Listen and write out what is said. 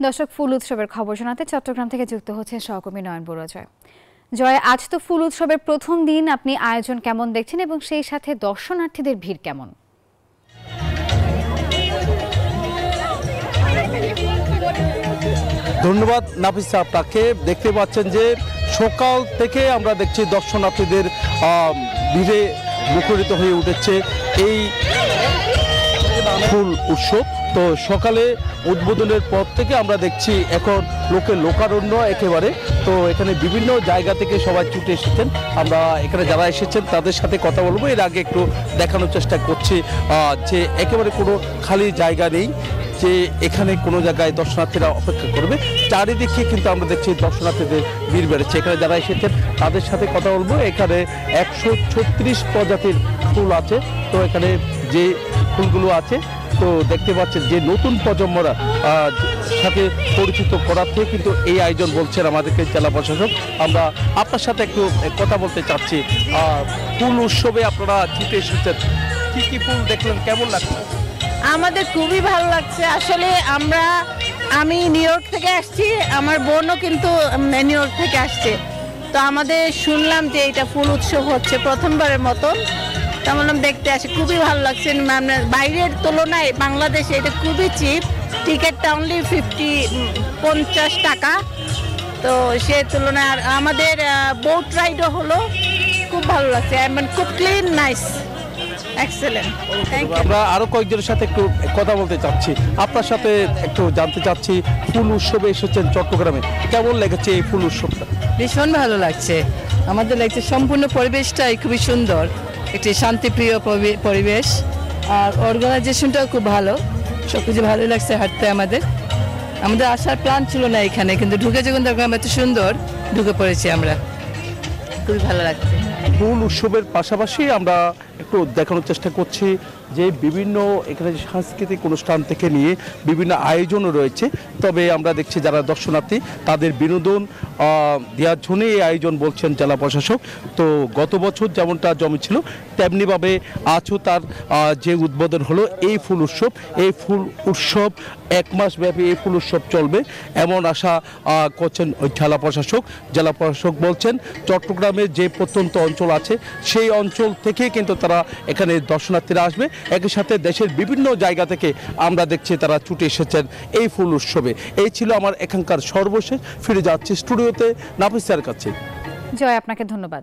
দর্শক, ফুল উৎসবের খবর শোনাতে চট্টগ্রাম থেকে যুক্ত হচ্ছে সহকর্মী নয়ন বড়ুয়া। জয়, আজ তো ফুল উৎসবের প্রথম দিন, আপনি আয়োজন কেমন দেখছেন এবং সেই সাথে দর্শনার্থীদের ভিড় কেমন? ধন্যবাদ নাফিসা আপনাকে। দেখতে পাচ্ছেন যে সকাল থেকে আমরা দেখছি দর্শনার্থীদের ভিড়ে মুখরিত হয়ে উঠেছে এই ফুল উৎসব। তো সকালে উদ্বোধনের পর থেকে আমরা দেখছি এখন লোকারণ্য একেবারে। তো এখানে বিভিন্ন জায়গা থেকে সবাই ছুটে এসেছেন। আমরা এখানে যারা এসেছেন তাদের সাথে কথা বলবো। এর আগে একটু দেখানোর চেষ্টা করছি যে একেবারে কোনো খালি জায়গা নেই, যে এখানে কোনো জায়গায় দর্শনার্থীরা অপেক্ষা করবে। চারিদিকে কিন্তু আমরা দেখছি দর্শনার্থীদের ভিড় বেড়েছে। এখানে যারা এসেছেন তাদের সাথে কথা বলবো। এখানে 136 প্রজাতির ফুল আছে। তো এখানে যে ফুলগুলো আছে, তো দেখতে পাচ্ছেন যে নতুন প্রজন্মরা সাথে পরিচিত করাতে কিন্তু এই আয়োজন বলছেন আমাদেরকে জেলা প্রশাসক। আমরা আপনার সাথে একটু কথা বলতে চাচ্ছি। ফুল উৎসবে আপনারা ছুটে এসেছেন, কি কি ফুল দেখলেন, কেমন লাগছে? আমাদের খুবই ভালো লাগছে। আসলে আমি নিউ ইয়র্ক থেকে আসছি, আমার বোনও কিন্তু নিউ ইয়র্ক থেকে আসছে। তো আমাদের শুনলাম যে এটা ফুল উৎসব হচ্ছে প্রথমবারের মতন, তো বললাম দেখতে আসি। খুবই ভালো লাগছে। বাইরের তুলনায় বাংলাদেশে এটা খুবই চিপ, টিকিটটা অনলি 50 টাকা। তো সে তুলনায় আর আমাদের বোট রাইডও হলো, খুব ভালো লাগছে। খুব ক্লিন, নাইস, এক্সেলেন্ট। আমরা আরো কয়েকজনের সাথে একটু কথা বলতে চাচ্ছি। আপনার সাথে একটু জানতে চাচ্ছি, ফুল উৎসবে এসেছেন চট্টগ্রামে, কেমন লেগেছে এই ফুল উৎসবটা? ভীষণ ভালো লাগছে। আমাদের লাগছে সম্পূর্ণ পরিবেশটাই খুবই সুন্দর, একটি শান্তিপ্রিয় পরিবেশ, আর অর্গানাইজেশনটাও খুব ভালো। সবকিছু ভালোই লাগছে হাঁটতে। আমাদের আসার প্ল্যান ছিল না এখানে, কিন্তু ঢুকে যখন দেখলাম এত সুন্দর, ঢুকে পড়েছি আমরা। খুবই ভালো লাগছে। ফুল উৎসবের পাশাপাশি আমরা একটু দেখানোর চেষ্টা করছি যে বিভিন্ন এখানে সাংস্কৃতিক অনুষ্ঠান থেকে নিয়ে বিভিন্ন আয়োজনও রয়েছে। তবে আমরা দেখছি যারা দর্শনার্থী তাদের বিনোদন দেওয়ার জন্য এই আয়োজন বলছেন জেলা প্রশাসক। তো গত বছর যেমনটা জমেছিল তেমনিভাবে আজও তার যে উদ্বোধন হলো এই ফুল উৎসব। এই ফুল উৎসব 1 মাস ব্যাপী এই ফুল উৎসব চলবে এমন আশা করছেন ওই জেলা প্রশাসক বলছেন চট্টগ্রামের যে প্রত্যন্ত অঞ্চল আছে সেই অঞ্চল থেকে কিন্তু তারা এখানে দর্শনার্থীরা আসবে। একই সাথে দেশের বিভিন্ন জায়গা থেকে আমরা দেখছি তারা ছুটে এসেছেন এই ফুল উৎসবে। এই ছিল আমার এখানকার সর্বশেষ। ফিরে যাচ্ছি স্টুডিওতে নাফিসার কাছে। জয়, আপনাকে ধন্যবাদ।